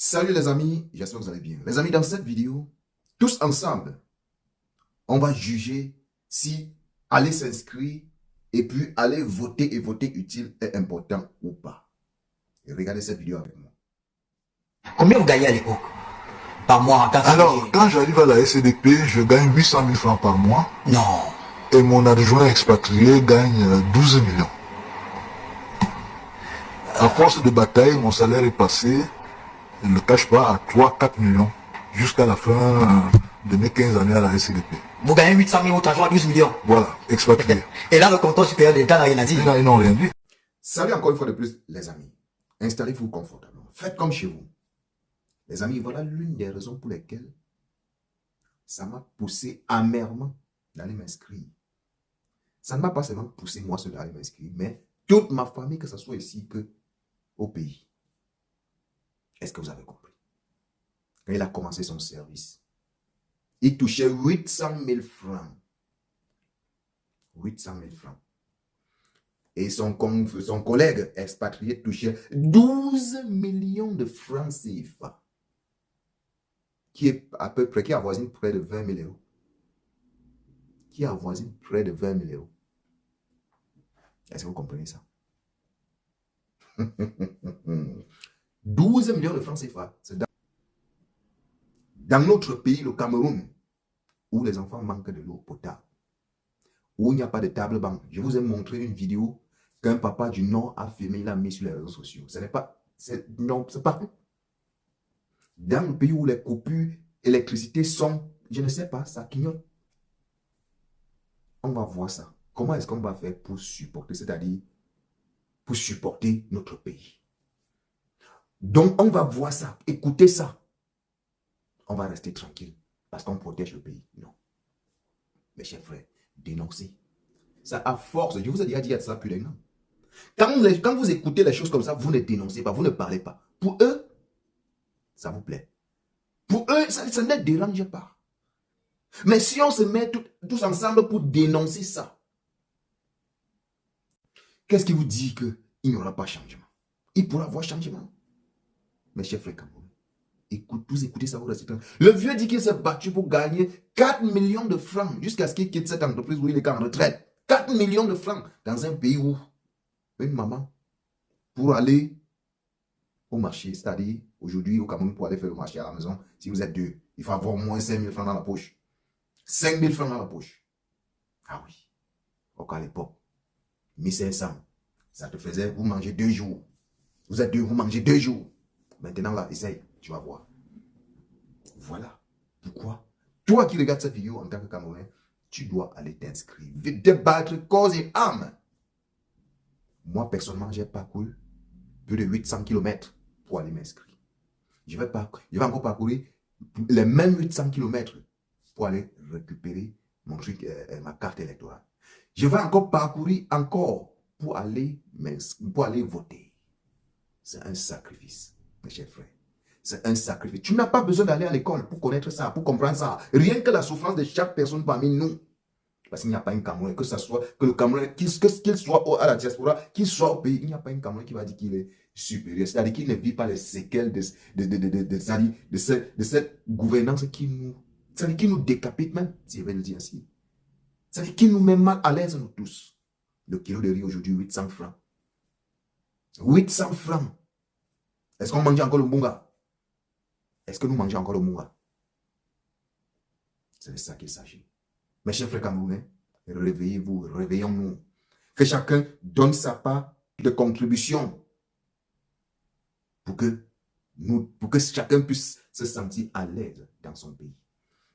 Salut les amis, j'espère que vous allez bien. Les amis, dans cette vidéo, tous ensemble, on va juger si aller s'inscrire et puis aller voter et voter utile est important ou pas. Et regardez cette vidéo avec moi. Combien vous gagnez à l'époque par mois? Alors, quand j'arrive à la SCDP, je gagne 800 000 francs par mois. Non. Et mon adjoint expatrié gagne 12 millions. À force de bataille, mon salaire est passé, je ne le cache pas, à 3-4 millions. Jusqu'à la fin de mes 15 années à la SCDP. Vous gagnez 800 000, votre adjoint 12 millions. Voilà, expatrié. Et là, le compteur supérieur de l'État n'a rien à dire. Ils n'ont rien dit. Salut encore une fois de plus, les amis. Installez-vous confortablement. Faites comme chez vous. Les amis, voilà l'une des raisons pour lesquelles ça m'a poussé amèrement d'aller m'inscrire. Ça ne m'a pas seulement poussé moi seul d'aller m'inscrire, mais toute ma famille, que ce soit ici que au pays. Est-ce que vous avez compris? Quand il a commencé son service, il touchait 800 000 francs. 800 000 francs. Et son collègue expatrié touchait 12 millions de francs CFA. Qui est à peu près, qui avoisine près de 20 000 euros. Qui avoisine près de 20 000 euros. Est-ce que vous comprenez ça? 12 millions de francs CFA. C'est dans notre pays, le Cameroun, où les enfants manquent de l'eau potable, où il n'y a pas de table banque. Je vous ai montré une vidéo qu'un papa du Nord a filmé, il a mis sur les réseaux sociaux. Ce n'est pas, non, c'est pas. Dans le pays où les coupures d'électricité sont, je ne sais pas, ça clignote. On va voir ça. Comment est-ce qu'on va faire pour supporter, c'est-à-dire pour supporter notre pays? Donc, on va voir ça, écouter ça. On va rester tranquille parce qu'on protège le pays. Non. Mes chers frères, dénoncez. Ça à force, je vous ai déjà dit ça plus d'un an. Quand vous écoutez les choses comme ça, vous ne dénoncez pas, vous ne parlez pas. Pour eux, ça vous plaît. Pour eux, ça ne les dérange pas. Mais si on se met tous ensemble pour dénoncer ça, qu'est-ce qui vous dit qu'il n'y aura pas changement? Il pourra y avoir changement. Mes chers frères Cameroun, vous écoutez ça, vous restez tranquille. Le vieux dit qu'il s'est battu pour gagner 4 millions de francs jusqu'à ce qu'il quitte cette entreprise où il est en retraite. 4 millions de francs dans un pays où une maman, pour aller au marché, c'est-à-dire aujourd'hui au Cameroun, pour aller faire le marché à la maison, si vous êtes deux, il faut avoir au moins 5 000 francs dans la poche. 5 000 francs dans la poche. Ah oui. À l'époque, 1500, ça te faisait, vous mangez 2 jours. Vous êtes deux, vous mangez 2 jours. Maintenant là, essaye, tu vas voir. Voilà. Pourquoi? Toi qui regardes cette vidéo en tant que Camerounais, tu dois aller t'inscrire. Débattre corps et âme. Moi, personnellement, j'ai parcouru plus de 800 km pour aller m'inscrire. Je vais encore parcourir les mêmes 800 km pour aller récupérer mon truc, ma carte électorale. Je vais encore parcourir pour aller voter. C'est un sacrifice, mes chers frères. C'est un sacrifice. Tu n'as pas besoin d'aller à l'école pour connaître ça, pour comprendre ça. Rien que la souffrance de chaque personne parmi nous. Parce qu'il n'y a pas un Camerounais, que le Camerounais, qu'il soit à la diaspora, qu'il soit au pays, il n'y a pas un Camerounais qui va dire qu'il est supérieur. C'est-à-dire qu'il ne vit pas les séquelles de cette gouvernance qui nous décapite même, si je vais le dire ainsi. C'est-à-dire qui nous met mal à l'aise, nous tous. Le kilo de riz aujourd'hui, 800 francs. 800 francs. Est-ce qu'on mange encore le munga? Est-ce que nous mangeons encore le munga? C'est de ça qu'il s'agit. Mes chers frères camerounais, réveillez-vous, réveillons-nous. Que chacun donne sa part de contribution pour que chacun puisse se sentir à l'aise dans son pays.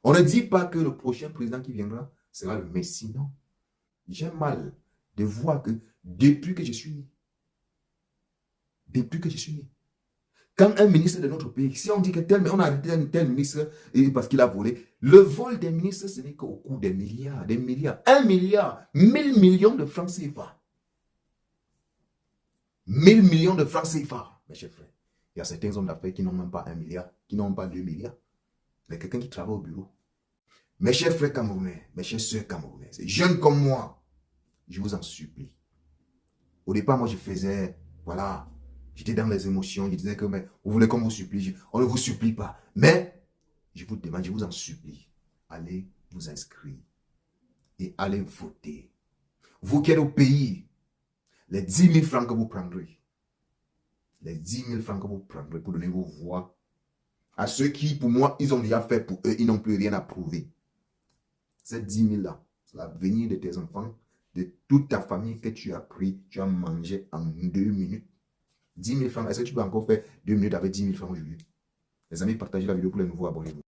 On ne dit pas que le prochain président qui viendra sera le Messie, non. J'ai mal de voir que depuis que je suis né, quand un ministre de notre pays, si on dit que on a arrêté un tel ministre parce qu'il a volé, le vol des ministres, ce n'est qu'au coût des milliards, 1 milliard, 1000 millions de francs CFA. 1000 millions de francs CFA, mes chers frères. Il y a certains hommes d'affaires qui n'ont même pas 1 milliard, qui n'ont pas 2 milliards. Mais quelqu'un qui travaille au bureau. Mes chers frères camerounais, mes chères sœurs camerounaises, jeunes comme moi, je vous en supplie. Au départ, moi, je faisais, voilà, J'étais dans les émotions. Je disais que, mais vous voulez qu'on vous supplie. On ne vous supplie pas. Mais, je vous demande, je vous en supplie. Allez vous inscrire. Et allez voter. Vous qui êtes au pays, les 10 000 francs que vous prendrez. Les 10 000 francs que vous prendrez pour donner vos voix à ceux qui, pour moi, ils ont déjà fait pour eux, ils n'ont plus rien à prouver. Ces 10 000 là, c'est l'avenir de tes enfants, de toute ta famille que tu as pris, tu as mangé en 2 minutes. 10 000 francs, est-ce que tu peux encore faire 2 minutes avec 10 000 francs aujourd'hui? Les amis, partagez la vidéo pour les nouveaux abonnés.